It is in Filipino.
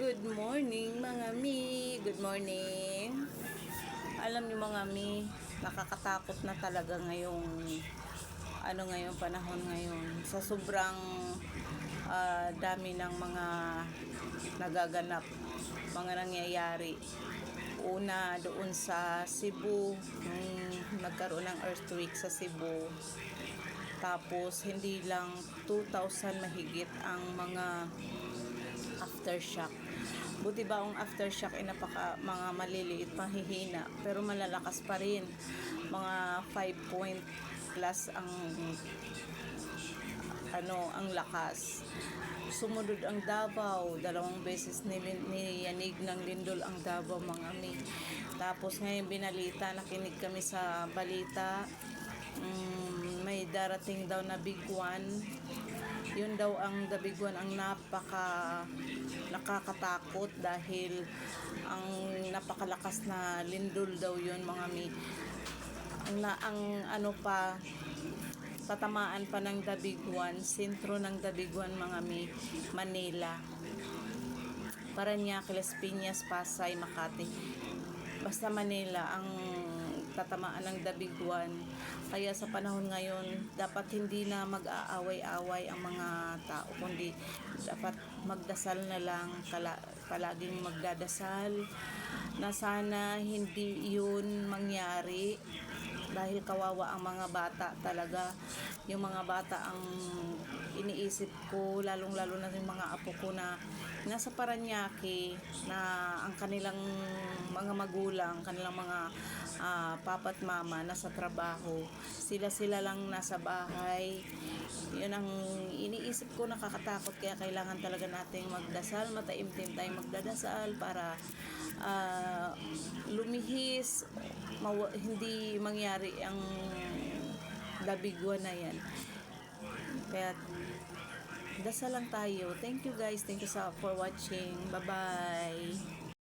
Good morning mga mi. Good morning. Alam niyo mga mi, nakakatakot na talaga ngayong panahon ngayon. Sa sobrang dami ng mga nagaganap, mga nangyayari. Una doon sa Cebu, nagkaroon ng earthquake sa Cebu. Tapos hindi lang 2,000 mahigit ang mga aftershock. Buti ba ang aftershock ay mga maliliit, mahihina, pero malalakas pa rin. Mga 5 point plus ang lakas. Sumunod ang Davao, 2 beses niyanig ng lindol ang Davao mga mi. Tapos ngayon nakinig kami sa balita, may darating daw na big one. Yun daw ang the big one, ang nakakatakot dahil ang napakalakas na lindol daw yun mga mi. Tatamaan pa ng the big one, sentro ng the big one mga mi, Manila, Parañaque, Las Piñas, Pasay, Makati. Basta Manila ang tatamaan ng the big one. Kaya sa panahon ngayon, dapat hindi na mag-aaway-away ang mga tao, kundi dapat magdasal na lang, palaging magdadasal na sana hindi yun mangyari, dahil kawawa ang mga bata talaga. Yung mga bata ang iniisip ko, lalong-lalo na yung mga apo ko na nasa Parañaque, na ang kanilang mga magulang, kanilang mga papa at mama nasa trabaho, sila lang nasa bahay. Yun ang iniisip ko, nakakatakot. Kaya kailangan talaga nating magdasal, mataimtim tayong magdadasal para lumihis, hindi mangyari ang labigwa na yan. Kaya dasal lang tayo. Thank you guys, thank you for watching. Bye bye.